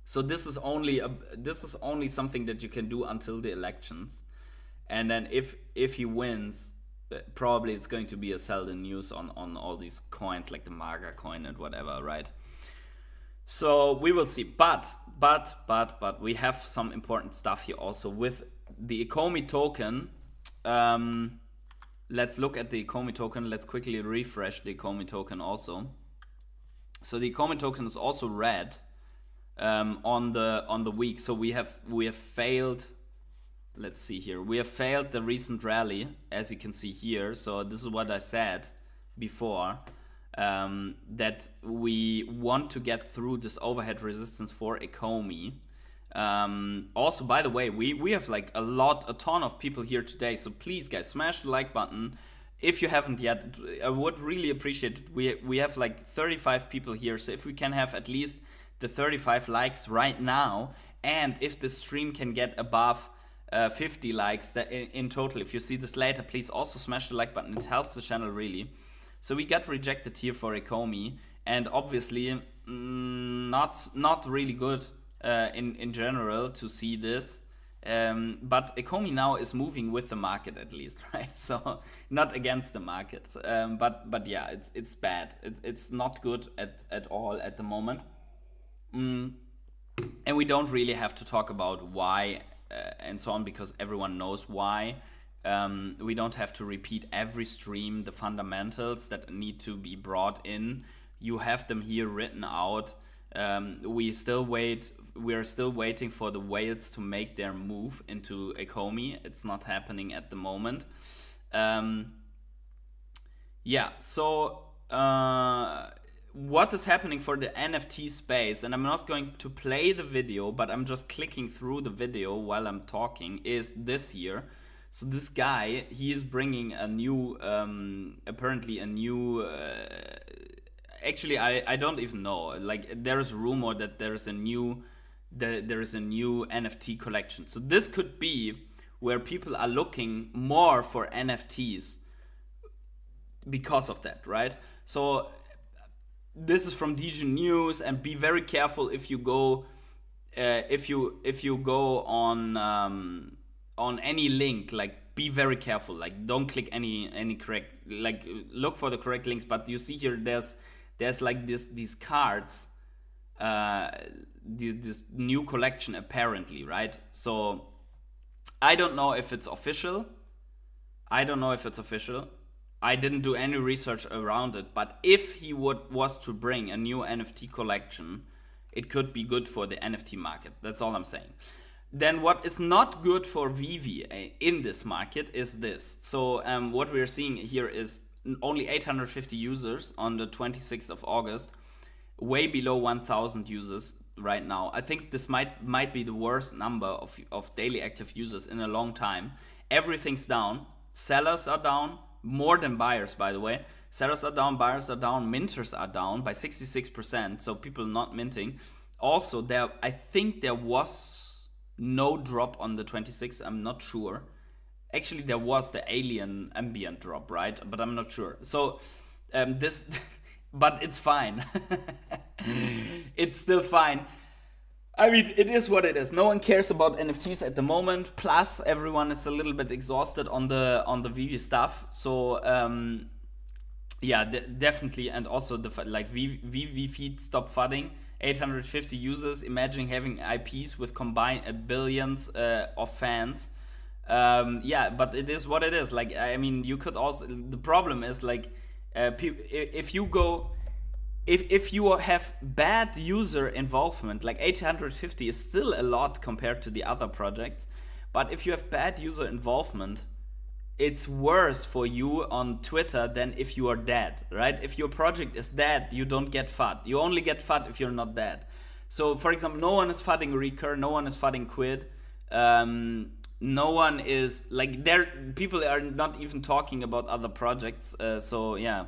Speaker 3: So this is only something that you can do until the elections. And then if he wins, probably it's going to be a sell the news on all these coins like the Maga coin and whatever, right? So we will see. But we have some important stuff here also with the Ecomi token. Let's look at the Ecomi token. Let's quickly refresh the Ecomi token also. So the Ecomi token is also red on the week. So we have failed. Let's see here. We have failed the recent rally, as you can see here. So this is what I said before, that we want to get through this overhead resistance for Ecomi. Also, by the way, we have like a ton of people here today. So please, guys, smash the like button. If you haven't yet, I would really appreciate it. We have like 35 people here. So if we can have at least the 35 likes right now, and if the stream can get above 50 likes that in total, if you see this later, please also smash the like button. It helps the channel really. So we got rejected here for Ecomi, and obviously not really good in general to see this. But Ecomi now is moving with the market at least, right? So not against the market. But yeah, it's bad. It's not good at all at the moment. And we don't really have to talk about why and so on, because everyone knows why. We don't have to repeat every stream the fundamentals that need to be brought in. You have them here written out. We are still waiting for the whales to make their move into Ecomi. It's not happening at the moment. Yeah, so what is happening for the NFT space, and I'm not going to play the video, but I'm just clicking through the video while I'm talking, is this here. So this guy, he is bringing a new, apparently a new, actually I don't even know, like there is a rumor that there is a new NFT collection. So this could be where people are looking more for NFTs because of that, right? So this is from DG News, and be very careful if you go if you go on any link. Like, be very careful. Like, don't click any correct. Like, look for the correct links. But you see here, there's like these cards, this new collection apparently, right? So I don't know if it's official. I didn't do any research around it, but if he was to bring a new NFT collection, it could be good for the NFT market. That's all I'm saying. Then what is not good for Veve in this market is this. So what we're seeing here is only 850 users on the 26th of August, way below 1,000 users right now. I think this might be the worst number of daily active users in a long time. Everything's down. Sellers are down. More than buyers, by the way. Sellers are down, buyers are down, minters are down by 66%, so people not minting. Also, I think there was no drop on the 26th, I'm not sure. Actually, there was the alien ambient drop, right? But I'm not sure. So, but it's fine. It's still fine. I mean, it is what it is. No one cares about NFTs at the moment. Plus, everyone is a little bit exhausted on the Veve stuff. So, yeah, definitely. And also the Veve feed stop fudding. 850 users. Imagine having IPs with combined billions of fans. Yeah, but it is what it is. Like, I mean, you could also. The problem is like, if you have bad user involvement, like 850 is still a lot compared to the other projects, but if you have bad user involvement, it's worse for you on Twitter than if you are dead, right? If your project is dead, you don't get FUD. You only get FUD if you're not dead. So, for example, no one is FUDding Recur, no one is FUDding Quid, no one is, like, people are not even talking about other projects, so yeah.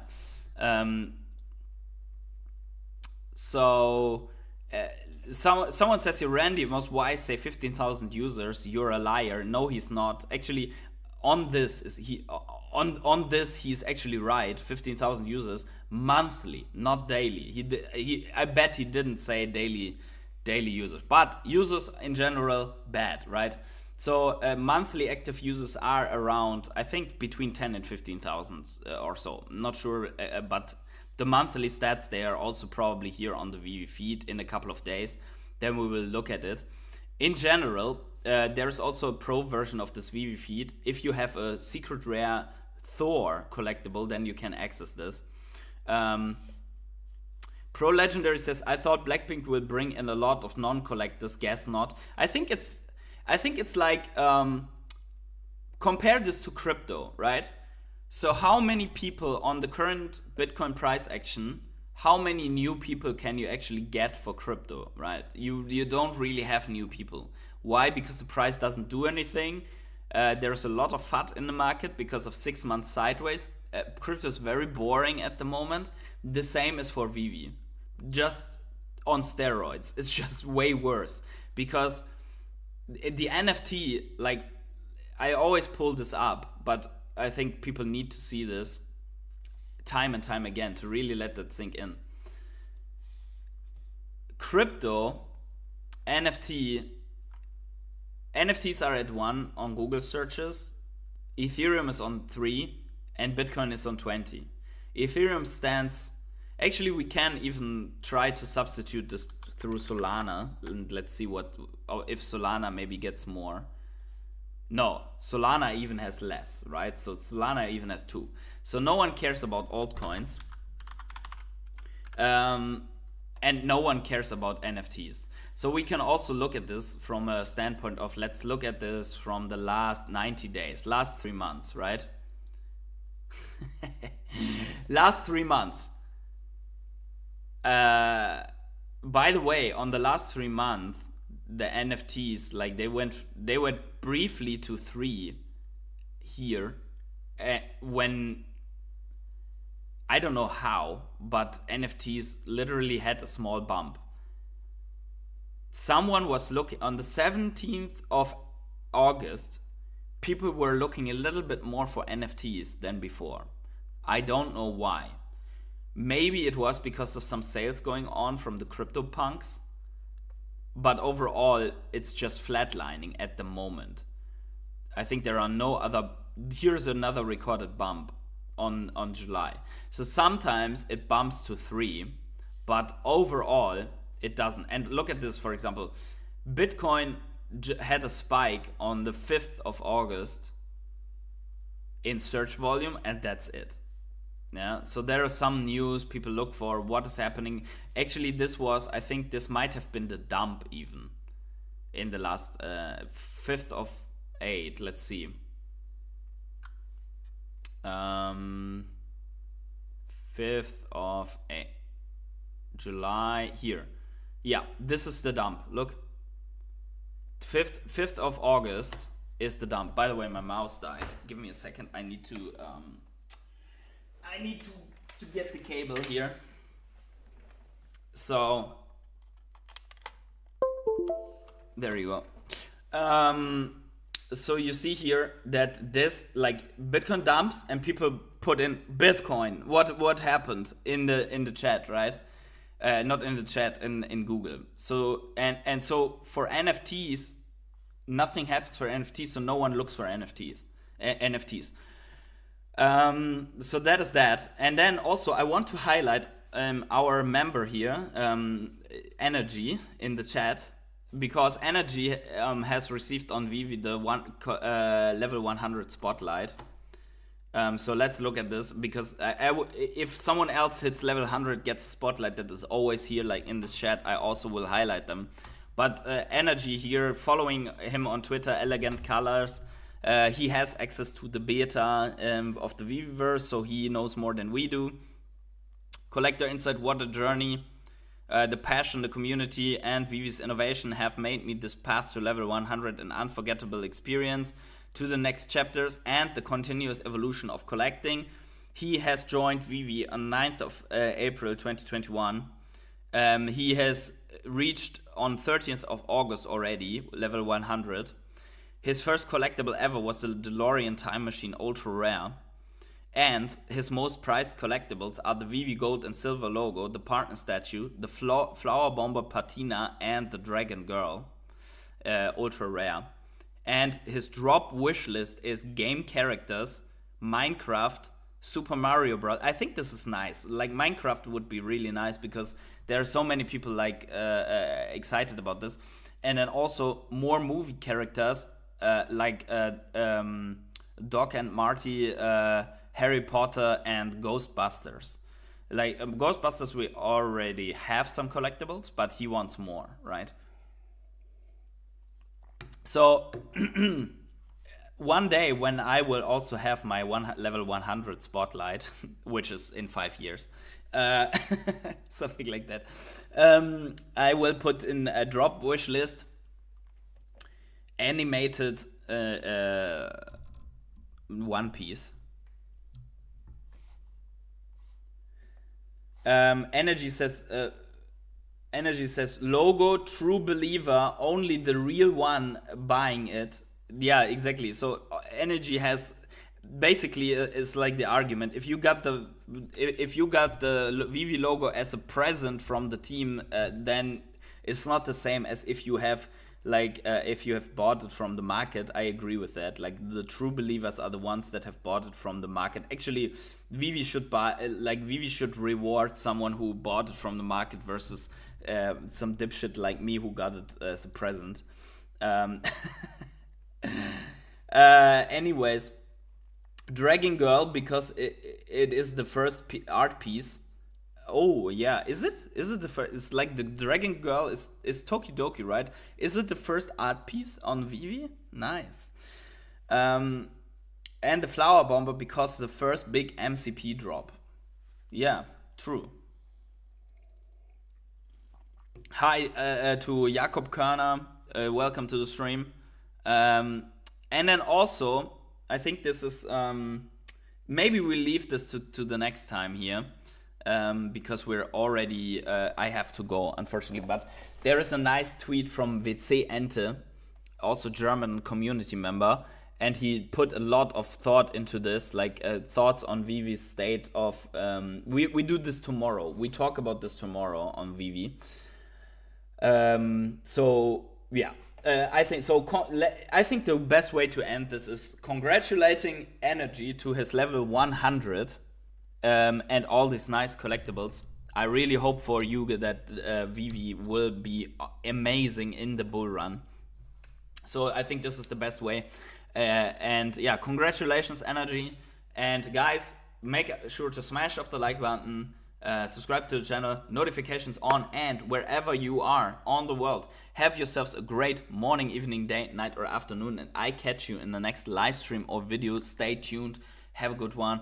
Speaker 3: So someone says here, Randy was wise, say 15,000 users. You're a liar. No, he's not. Actually, on this he's actually right. 15,000 users monthly, not daily. I bet he didn't say daily users, but users in general bad, right? So monthly active users are around, I think, between 10 and 15,000 or so. I'm not sure, but the monthly stats, they are also probably here on the Veve feed in a couple of days. Then we will look at it. In general, there's also a pro version of this Veve feed. If you have a secret rare Thor collectible, then you can access this. Pro Legendary says, I thought Blackpink will bring in a lot of non-collectors, guess not. I think it's like, compare this to crypto, right? So how many people on the current Bitcoin price action, how many new people can you actually get for crypto, right? You don't really have new people. Why? Because the price doesn't do anything. There's a lot of FUD in the market because of 6 months sideways. Crypto is very boring at the moment. The same is for Veve, just on steroids. It's just way worse because the NFT, like, I always pull this up, but I think people need to see this time and time again to really let that sink in. Crypto, NFTs are at 1 on Google searches, Ethereum is on 3, and Bitcoin is on 20. Ethereum stands, actually we can even try to substitute this through Solana, and let's see if Solana maybe gets more. No, Solana even has less, right? So Solana even has 2. So no one cares about altcoins. And no one cares about NFTs. So we can also look at this from a standpoint of, let's look at this from the last 90 days, last 3 months, right? Last 3 months. By the way, on the last 3 months, the NFTs, like they went briefly to 3 here, when I don't know how, but NFTs literally had a small bump. Someone was looking on the 17th of August. People were looking a little bit more for NFTs than before. I don't know why. Maybe it was because of some sales going on from the crypto punks, but overall it's just flatlining at the moment. I think there are no other. Here's another recorded bump on July. So sometimes it bumps to 3, but overall it doesn't. And look at this, for example, Bitcoin had a spike on the 5th of August in search volume, and that's it. Yeah, so there are some news people look for, what is happening. Actually, I think this might have been the dump even in the last 5th of 8. Let's see. 5th of July here. Yeah, this is the dump. Look, 5th of August is the dump. By the way, my mouse died. Give me a second. I need to get the cable here. So there you go. So you see here that this, like, Bitcoin dumps and people put in Bitcoin. What happened in the chat, right? Not in the chat, in Google. So and so for NFTs, nothing happens for NFTs, so no one looks for NFTs. So that is that. And then also I want to highlight our member here, Energy, in the chat, because Energy has received on Veve the level 100 spotlight. So let's look at this, because if someone else hits level 100, gets a spotlight that is always here, like in this chat, I also will highlight them. But Energy here, following him on Twitter, Elegant Colors, he has access to the beta of the Veveverse, so he knows more than we do. Collector Insight, what a journey. The passion, the community, and Veve's innovation have made me this path to level 100 an unforgettable experience, to the next chapters and the continuous evolution of collecting. He has joined Veve on 9th of April 2021. He has reached on 13th of August already, level 100. His first collectible ever was the DeLorean Time Machine Ultra Rare. And his most prized collectibles are the Veve Gold and Silver logo, the partner statue, the Flower Bomber Patina, and the Dragon Girl, Ultra Rare. And his drop wish list is game characters, Minecraft, Super Mario Bros. I think this is nice. Like Minecraft would be really nice because there are so many people like excited about this. And then also more movie characters like Doc and Marty, Harry Potter, and Ghostbusters. Like Ghostbusters, we already have some collectibles, but he wants more, right? So one day when I will also have my level 100 spotlight, which is in 5 years, something like that, I will put in a drop wish list animated One Piece. Energy says logo, true believer, only the real one buying it. Yeah, exactly. So Energy has basically is like the argument. If you got the Veve logo as a present from the team, then it's not the same as if you have if you have bought it from the market. I agree with that. Like the true believers are the ones that have bought it from the market. Actually, Veve should reward someone who bought it from the market versus some dipshit like me who got it as a present. Anyways, Dragon Girl, because it is the first art piece. Oh yeah, is it the first? It's like the Dragon Girl is Tokidoki, right? Is it the first art piece on Veve? Nice. And the Flower Bomber because the first big MCP drop. Yeah, true. Hi to Jakob Körner, welcome to the stream. And then also, I think this is maybe we leave this to the next time here. Because we're already, I have to go, unfortunately. But there is a nice tweet from WC Ente, also German community member, and he put a lot of thought into this, like thoughts on Veve's state of. We do this tomorrow. We talk about this tomorrow on Veve. So yeah. I think so. I think the best way to end this is congratulating Energy to his level 100. And all these nice collectibles. I really hope for you that Veve will be amazing in the bull run. So I think this is the best way. And yeah, congratulations, Energy. And guys, make sure to smash up the like button, subscribe to the channel, notifications on, and wherever you are on the world, have yourselves a great morning, evening, day, night, or afternoon. And I catch you in the next live stream or video. Stay tuned. Have a good one.